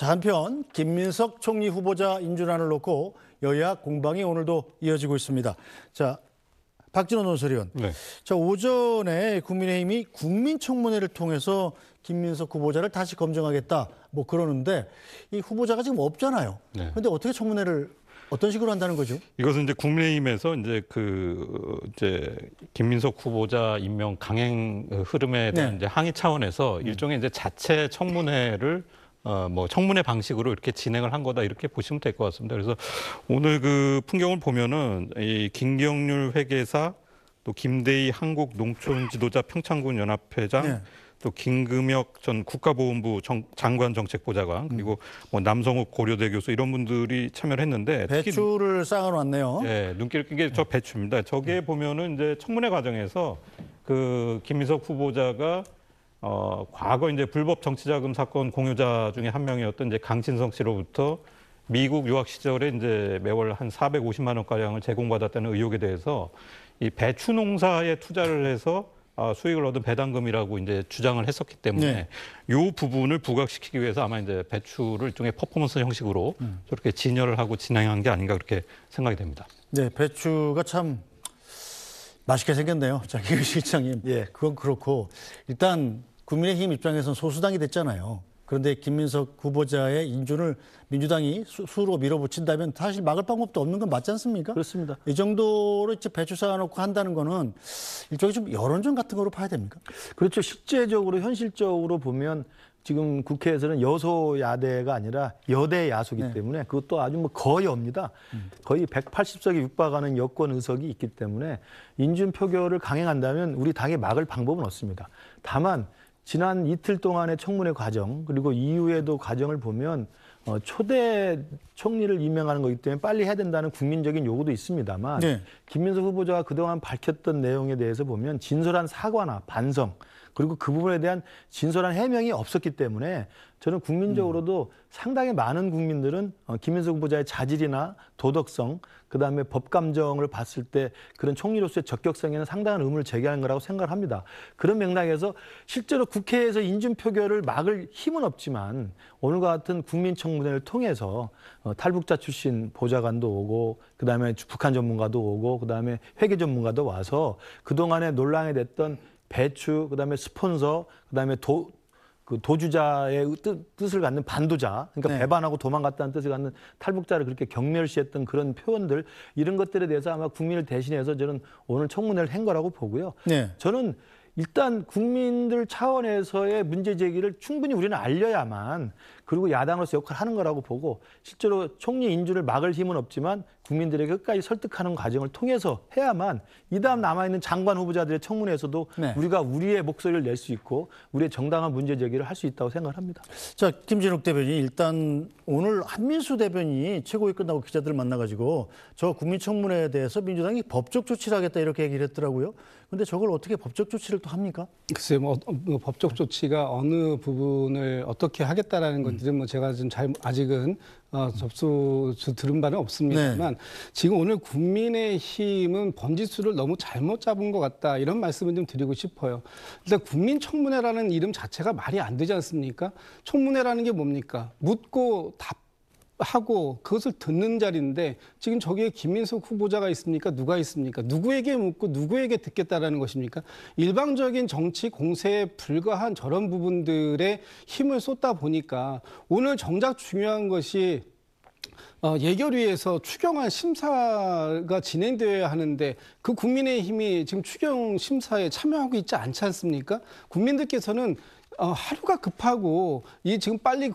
자, 한편 김민석 총리 후보자 인준안을 놓고 여야 공방이 오늘도 이어지고 있습니다. 자, 박진원 논설위원. 네. 자, 오전에 국민의힘이 국민청문회를 통해서 김민석 후보자를 다시 검증하겠다 뭐 그러는데 이 후보자가 지금 없잖아요. 그런데 어떻게 청문회를 어떤 식으로 한다는 거죠? 이것은 이제 국민의힘에서 이제 김민석 후보자 임명 강행 흐름에 대한 이제 항의 차원에서 일종의 이제 자체 청문회를 청문회 방식으로 이렇게 진행을 한 거다 이렇게 보시면 될 것 같습니다. 그래서 오늘 그 풍경을 보면은 이 김경률 회계사, 또 김대희 한국농촌지도자 평창군 연합회장, 또 김금혁 전 국가보훈부 장관 정책보좌관, 그리고 뭐 남성욱 고려대 교수 이런 분들이 참여를 했는데 배추를 쌓아놨네요. 네, 눈길을 끈 게 저 배추입니다. 저게 보면은 이제 청문회 과정에서 그 김민석 후보자가 과거 이제 불법 정치자금 사건 공유자 중에 한 명이었던 이제 강신성 씨로부터 미국 유학 시절에 이제 매월 한 450만 원 가량을 제공받았다는 의혹에 대해서 이 배추 농사에 투자를 해서 수익을 얻은 배당금이라고 이제 주장을 했었기 때문에 이 부분을 부각시키기 위해서 아마 이제 배추를 일종의 퍼포먼스 형식으로 저렇게 진열을 하고 진행한 게 아닌가 그렇게 생각이 됩니다. 네, 배추가 참 맛있게 생겼네요. 자, 김 실장님. 예, 그건 그렇고 일단 국민의힘 입장에서는 소수당이 됐잖아요. 그런데 김민석 후보자의 인준을 민주당이 수로 밀어붙인다면 사실 막을 방법도 없는 건 맞지 않습니까? 그렇습니다. 이 정도로 이제 배추 쌓아놓고 한다는 거는 일종의 좀 여론전 같은 거로 봐야 됩니까? 그렇죠. 실제적으로 현실적으로 보면 지금 국회에서는 여소야대가 아니라 여대 야소이기 때문에 그것도 아주 뭐 거의 없니다. 거의 180석에 육박하는 여권 의석이 있기 때문에 인준 표결을 강행한다면 우리 당이 막을 방법은 없습니다. 다만 지난 이틀 동안의 청문회 과정 그리고 이후에도 과정을 보면 초대 총리를 임명하는 거기 때문에 빨리 해야 된다는 국민적인 요구도 있습니다만 김민석 후보자가 그동안 밝혔던 내용에 대해서 보면 진솔한 사과나 반성 그리고 그 부분에 대한 진솔한 해명이 없었기 때문에 저는 국민적으로도 상당히 많은 국민들은 김민석 후보자의 자질이나 도덕성, 그다음에 법 감정을 봤을 때 그런 총리로서의 적격성에는 상당한 의문을 제기하는 거라고 생각을 합니다. 그런 맥락에서 실제로 국회에서 인준 표결을 막을 힘은 없지만 오늘과 같은 국민청문회를 통해서 탈북자 출신 보좌관도 오고 그다음에 북한 전문가도 오고 그다음에 회계 전문가도 와서 그동안에 논란이 됐던 배추, 그다음에 스폰서, 그다음에 도주자의 뜻을 갖는 반도자, 그러니까 배반하고 도망갔다는 뜻을 갖는 탈북자를 그렇게 경멸시했던 그런 표현들 이런 것들에 대해서 아마 국민을 대신해서 저는 오늘 청문회를 한 거라고 보고요. 저는 일단 국민들 차원에서의 문제 제기를 충분히 우리는 알려야만 그리고 야당으로서 역할을 하는 거라고 보고 실제로 총리 인준을 막을 힘은 없지만 국민들에게 끝까지 설득하는 과정을 통해서 해야만 이 다음 남아있는 장관 후보자들의 청문회에서도 우리가 우리의 목소리를 낼 수 있고 우리의 정당한 문제 제기를 할 수 있다고 생각을 합니다. 자, 김진욱 대변인 일단 오늘 한민수 대변인이 최고위 끝나고 기자들을 만나가지고 저 국민청문회에 대해서 민주당이 법적 조치를 하겠다 이렇게 얘기를 했더라고요. 그런데 저걸 어떻게 법적 조치를 또 합니까? 글쎄요, 법적 조치가 어느 부분을 어떻게 하겠다라는 것들은 뭐 제가 좀 아직은 들은 바는 없습니다만 지금 오늘 국민의힘은 번지수를 너무 잘못 잡은 것 같다 이런 말씀을 좀 드리고 싶어요. 일단 국민청문회라는 이름 자체가 말이 안 되지 않습니까? 청문회라는 게 뭡니까? 묻고 하고 그것을 듣는 자리인데 지금 저기에 김민석 후보자가 있습니까? 누가 있습니까? 누구에게 묻고 누구에게 듣겠다라는 것입니까? 일방적인 정치 공세에 불과한 저런 부분들에 힘을 쏟다 보니까 오늘 정작 중요한 것이 예결위에서 추경안 심사가 진행되어야 하는데 그 국민의힘이 지금 추경 심사에 참여하고 있지 않지 않습니까? 국민들께서는 하루가 급하고 지금 빨리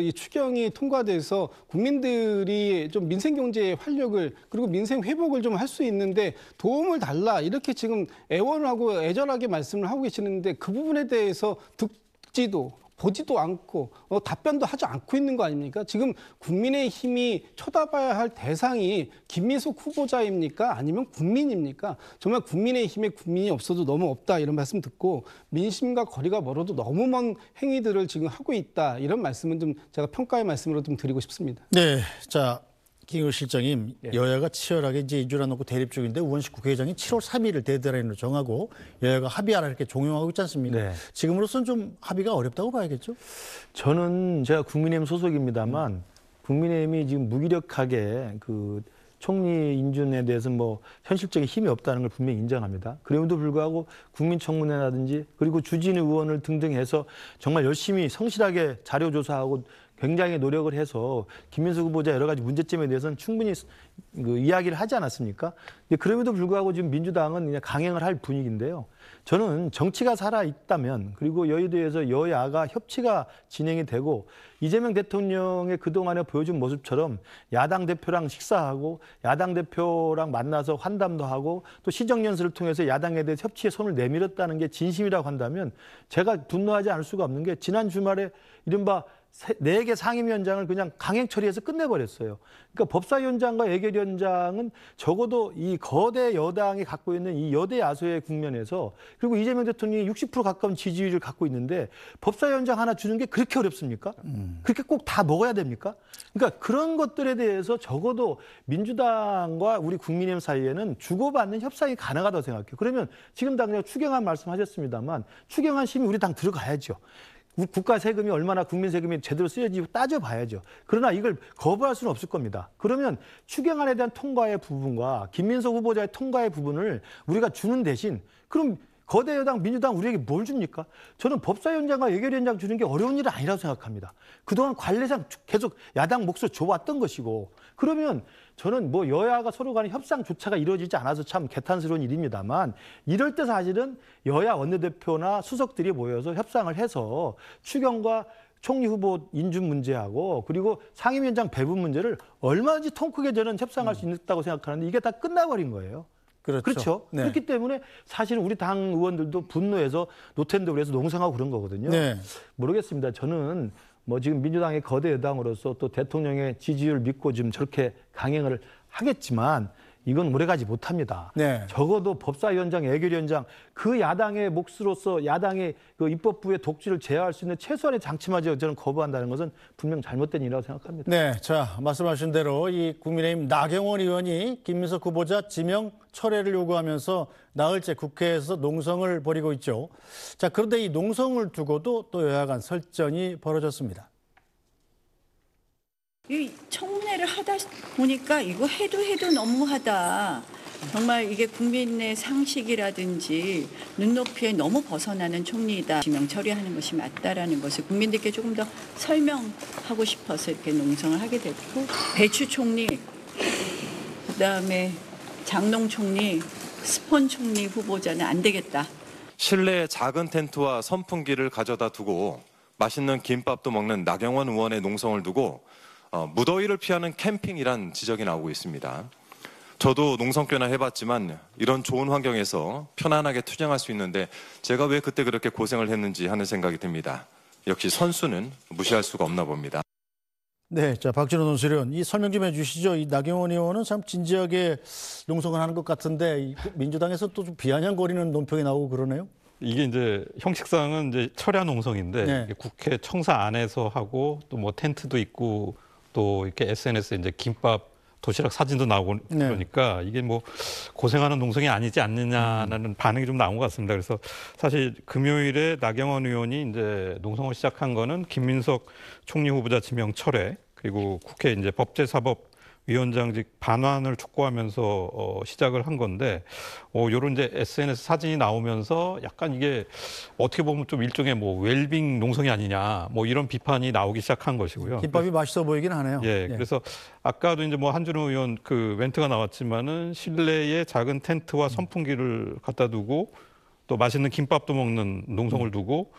이 추경이 통과돼서 국민들이 좀 민생 경제의 활력을 그리고 민생 회복을 좀 할 수 있는데 도움을 달라 이렇게 지금 애원하고 애절하게 말씀을 하고 계시는데 그 부분에 대해서 듣지도 보지도 않고 답변도 하지 않고 있는 거 아닙니까? 지금 국민의힘이 쳐다봐야 할 대상이 김민석 후보자입니까? 아니면 국민입니까? 정말 국민의힘에 국민이 없어도 너무 없다 이런 말씀 듣고 민심과 거리가 멀어도 너무 먼 행위들을 지금 하고 있다 이런 말씀은 좀 제가 평가의 말씀으로 좀 드리고 싶습니다. 네, 자 김 실장님, 여야가 치열하게 이제 인준안 놓고 대립 중인데 우원식 국회의장이 7월 3일을 데드라인으로 정하고 여야가 합의하라 이렇게 종용하고 있지 않습니까? 네. 지금으로서는 좀 합의가 어렵다고 봐야겠죠? 저는 제가 국민의힘 소속입니다만 국민의힘이 지금 무기력하게 그 총리 인준에 대해서 뭐 현실적인 힘이 없다는 걸 분명히 인정합니다. 그럼에도 불구하고 국민청문회라든지 그리고 주진우 의원을 등등 해서 정말 열심히 성실하게 자료 조사하고 굉장히 노력을 해서 김민석 후보자 여러 가지 문제점에 대해서는 충분히 그 이야기를 하지 않았습니까? 근데 그럼에도 불구하고 지금 민주당은 그냥 강행을 할 분위기인데요. 저는 정치가 살아 있다면 그리고 여의도에서 여야가 협치가 진행이 되고 이재명 대통령의 그동안에 보여준 모습처럼 야당 대표랑 식사하고 야당 대표랑 만나서 환담도 하고 또 시정연설을 통해서 야당에 대해 협치의 손을 내밀었다는 게 진심이라고 한다면 제가 분노하지 않을 수가 없는 게 지난 주말에 이른바 4개 상임위원장을 그냥 강행 처리해서 끝내버렸어요. 그러니까 법사위원장과 예결위원장은 적어도 이 거대 여당이 갖고 있는 이 여대 야소의 국면에서 그리고 이재명 대통령이 60% 가까운 지지율을 갖고 있는데 법사위원장 하나 주는 게 그렇게 어렵습니까? 그렇게 꼭 다 먹어야 됩니까? 그러니까 그런 것들에 대해서 적어도 민주당과 우리 국민의힘 사이에는 주고받는 협상이 가능하다고 생각해요. 그러면 지금 당장 추경안 말씀하셨습니다만 추경안 심의 우리 당 들어가야죠. 국가 세금이 얼마나 국민 세금이 제대로 쓰여지고 따져봐야죠. 그러나 이걸 거부할 수는 없을 겁니다. 그러면 추경안에 대한 통과의 부분과 김민석 후보자의 통과의 부분을 우리가 주는 대신 그럼 거대 여당 민주당 우리에게 뭘 줍니까? 저는 법사위원장과 예결위원장 주는 게 어려운 일은 아니라고 생각합니다. 그동안 관례상 계속 야당 몫을 줘왔던 것이고 그러면 저는 뭐 여야가 서로 간의 협상조차가 이루어지지 않아서 참 개탄스러운 일입니다만 이럴 때 사실은 여야 원내대표나 수석들이 모여서 협상을 해서 추경과 총리 후보 인준 문제하고 그리고 상임위원장 배분 문제를 얼마든지 통 크게 저는 협상할 수 있다고 생각하는데 이게 다 끝나버린 거예요. 그렇죠. 네. 그렇기 때문에 사실은 우리 당 의원들도 분노해서 노태우를 해서 농성하고 그런 거거든요. 네. 모르겠습니다. 저는 뭐 지금 민주당의 거대 여당으로서 또 대통령의 지지율 믿고 지금 저렇게 강행을 하겠지만 이건 오래가지 못합니다. 네. 적어도 법사위원장, 예결위원장 그 야당의 몫으로서 야당의 그 입법부의 독주를 제어할 수 있는 최소한의 장치마저 저는 거부한다는 것은 분명 잘못된 일이라고 생각합니다. 네, 자 말씀하신 대로 이 국민의힘 나경원 의원이 김민석 후보자 지명 철회를 요구하면서 나흘째 국회에서 농성을 벌이고 있죠. 자 그런데 이 농성을 두고도 또 여야 간 설전이 벌어졌습니다. 이 청문회를 하다 보니까 이거 해도 너무하다. 정말 이게 국민의 상식이라든지 눈높이에 너무 벗어나는 총리이다. 지명 처리하는 것이 맞다라는 것을 국민들께 조금 더 설명하고 싶어서 이렇게 농성을 하게 됐고 배추 총리, 그다음에 장농 총리, 스폰 총리 후보자는 안 되겠다. 실내에 작은 텐트와 선풍기를 가져다 두고 맛있는 김밥도 먹는 나경원 의원의 농성을 두고 무더위를 피하는 캠핑이란 지적이 나오고 있습니다. 저도 농성교나 해봤지만 이런 좋은 환경에서 편안하게 투쟁할 수 있는데 제가 왜 그때 그렇게 고생을 했는지 하는 생각이 듭니다. 역시 선수는 무시할 수가 없나 봅니다. 네, 자 박진호 논설위원 이 설명 좀 해주시죠. 이 나경원 의원은 참 진지하게 농성을 하는 것 같은데 민주당에서 또 좀 비아냥거리는 논평이 나오고 그러네요. 이게 이제 형식상은 이제 철야 농성인데 네. 국회 청사 안에서 하고 또 뭐 텐트도 있고 또 이렇게 SNS에 이제 김밥, 도시락 사진도 나오고 그러니까 이게 뭐 고생하는 농성이 아니지 않느냐는 반응이 좀 나온 것 같습니다. 그래서 사실 금요일에 나경원 의원이 이제 농성을 시작한 거는 김민석 총리 후보자 지명 철회 그리고 국회 이제 법제사법위원장직 반환을 촉구하면서 시작을 한 건데 요런 이제 SNS 사진이 나오면서 약간 이게 어떻게 보면 좀 일종의 뭐 웰빙 농성이 아니냐 뭐 이런 비판이 나오기 시작한 것이고요. 김밥이 맛있어 보이긴 하네요. 예, 그래서 아까도 이제 뭐 한준호 의원 그 멘트가 나왔지만은 실내에 작은 텐트와 선풍기를 갖다 두고 또 맛있는 김밥도 먹는 농성을 두고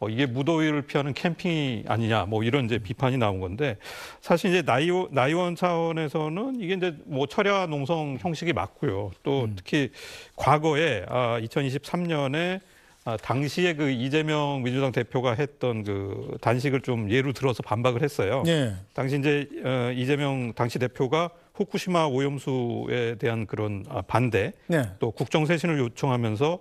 이게 무더위를 피하는 캠핑이 아니냐 뭐 이런 이제 비판이 나온 건데 사실 이제 나의원 차원에서는 이게 이제 뭐 철야 농성 형식이 맞고요. 또 특히 과거에 2023년에 당시에 그 이재명 민주당 대표가 했던 그 단식을 좀 예로 들어서 반박을 했어요. 네. 당시 이제 이재명 당시 대표가 후쿠시마 오염수에 대한 그런 반대, 네. 또 국정쇄신을 요청하면서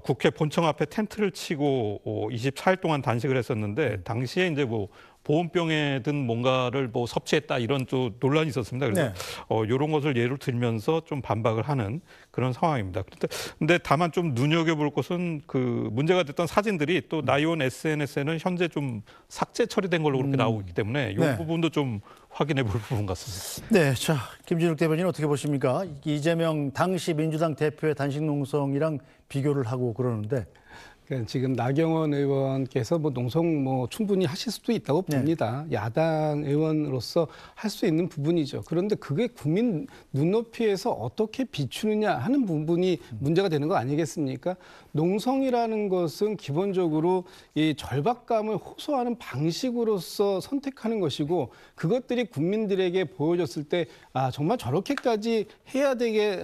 국회 본청 앞에 텐트를 치고 24일 동안 단식을 했었는데 당시에 이제 뭐 보온병에 든 뭔가를 뭐 섭취했다 이런 또 논란이 있었습니다. 그래서 이런 것을 예를 들면서 좀 반박을 하는 그런 상황입니다. 근데 다만 좀 눈여겨볼 것은 그 문제가 됐던 사진들이 또 나 의원 SNS에는 현재 좀 삭제 처리된 걸로 그렇게 나오고 있기 때문에 이 부분도 좀 확인해 볼 부분 같습니다. 네, 자 김진욱 대변인 어떻게 보십니까? 이재명 당시 민주당 대표의 단식 농성이랑 비교를 하고 그러는데. 그러니까 지금 나경원 의원께서 뭐 농성 뭐 충분히 하실 수도 있다고 봅니다. 야당 의원으로서 할 수 있는 부분이죠. 그런데 그게 국민 눈높이에서 어떻게 비추느냐 하는 부분이 문제가 되는 거 아니겠습니까? 농성이라는 것은 기본적으로 이 절박감을 호소하는 방식으로서 선택하는 것이고 그것들이 국민들에게 보여졌을 때 아, 정말 저렇게까지 해야 되게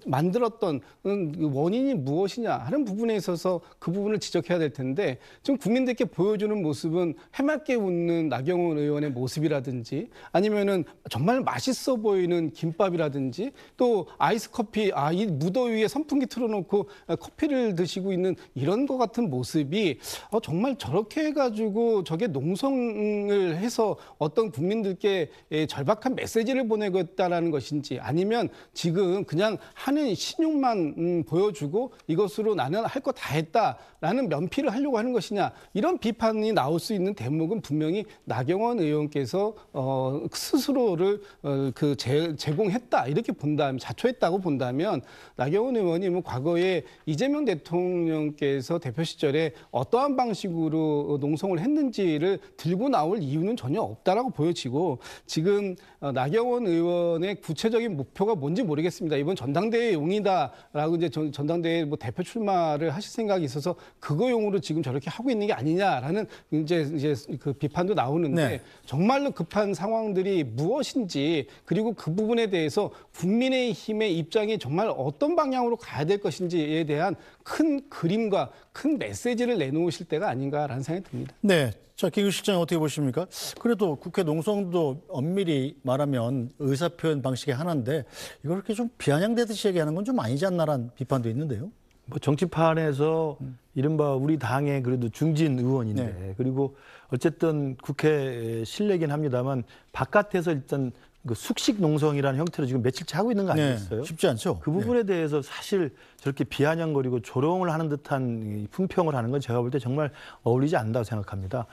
만들었던 원인이 무엇이냐 하는 부분에 있어서 그 부분을 지적해야 될 텐데 좀 국민들께 보여주는 모습은 해맑게 웃는 나경원 의원의 모습이라든지 아니면은 정말 맛있어 보이는 김밥이라든지 또 아이스 커피 이 무더위에 선풍기 틀어놓고 커피를 드시고 있는 이런 것 같은 모습이 정말 저렇게 해가지고 저게 농성을 해서 어떤 국민들께 절박한 메시지를 보내겠다라는 것인지 아니면 지금 그냥 하는 신용만 보여주고 이것으로 나는 할 거 다 했다라는 면피를 하려고 하는 것이냐 이런 비판이 나올 수 있는 대목은 분명히 나경원 의원께서 스스로를 제공했다 이렇게 본다면 자초했다고 본다면 나경원 의원이 뭐 과거에 이재명 대통령께서 대표 시절에 어떠한 방식으로 농성을 했는지를 들고 나올 이유는 전혀 없다라고 보여지고 지금 나경원 의원의 구체적인 목표가 뭔지 모르겠습니다. 이번 전당대회 용이다라고 이제 전당대회 뭐 대표 출마를 하실 생각이 있어서 그거용으로 지금 저렇게 하고 있는 게 아니냐라는 이제 그 비판도 나오는데 정말로 급한 상황들이 무엇인지 그리고 그 부분에 대해서 국민의힘의 입장이 정말 어떤 방향으로 가야 될 것인지에 대한 큰 그림과 큰 메시지를 내놓으실 때가 아닌가라는 생각이 듭니다. 네. 자, 김 실장 어떻게 보십니까? 그래도 국회 농성도 엄밀히 말하면 의사표현 방식의 하나인데 이걸 이렇게 좀 비아냥대듯이 얘기하는 건 좀 아니지 않나라는 비판도 있는데요. 뭐 정치판에서 이른바 우리 당의 그래도 중진 의원인데 그리고 어쨌든 국회 실내긴 합니다만 바깥에서 일단 그 숙식 농성이라는 형태로 지금 며칠째 하고 있는 거 아니겠어요? 쉽지 않죠. 그 부분에 대해서 사실 저렇게 비아냥거리고 조롱을 하는 듯한 품평을 하는 건 제가 볼 때 정말 어울리지 않는다고 생각합니다.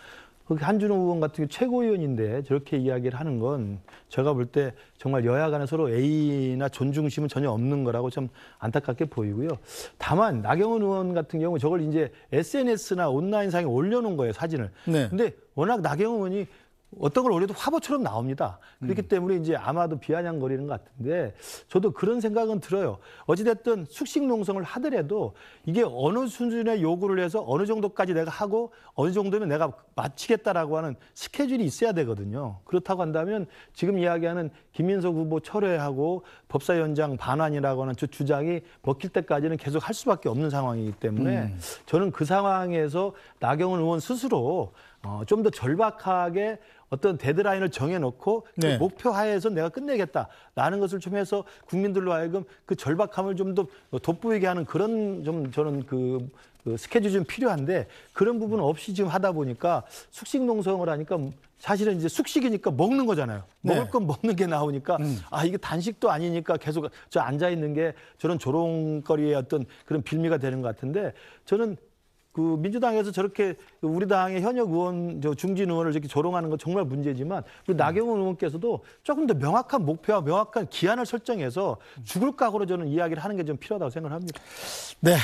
한준호 의원 같은 경우 최고위원인데 저렇게 이야기를 하는 건 제가 볼 때 정말 여야 간에 서로 A나 존중심은 전혀 없는 거라고 좀 안타깝게 보이고요. 다만 나경원 의원 같은 경우 저걸 이제 SNS나 온라인상에 올려놓은 거예요, 사진을. 근데 워낙 나경원 의원이 어떤 걸 올려도 화보처럼 나옵니다. 그렇기 때문에 이제 아마도 비아냥거리는 것 같은데 저도 그런 생각은 들어요. 어찌됐든 숙식 농성을 하더라도 이게 어느 수준의 요구를 해서 어느 정도까지 내가 하고 어느 정도면 내가 마치겠다라고 하는 스케줄이 있어야 되거든요. 그렇다고 한다면 지금 이야기하는 김민석 후보 철회하고 법사위원장 반환이라고 하는 주장이 먹힐 때까지는 계속 할 수밖에 없는 상황이기 때문에 저는 그 상황에서 나경원 의원 스스로 좀 더 절박하게 어떤 데드라인을 정해놓고 그 목표 하에서 내가 끝내겠다라는 것을 좀 해서 국민들로 하여금 그 절박함을 좀 더 돋보이게 하는 그런 좀 저는 그 스케줄이 좀 필요한데 그런 부분 없이 지금 하다 보니까 숙식 농성을 하니까 사실은 이제 숙식이니까 먹는 거잖아요. 먹을 건 먹는 게 나오니까 이게 단식도 아니니까 계속 저 앉아 있는 게 저런 조롱거리의 어떤 그런 빌미가 되는 것 같은데 저는 그 민주당에서 저렇게 우리 당의 현역 의원, 중진 의원을 이렇게 조롱하는 건 정말 문제지만 우리 나경원 의원께서도 조금 더 명확한 목표와 명확한 기한을 설정해서 죽을 각오로 저는 이야기를 하는 게 좀 필요하다고 생각합니다. 네,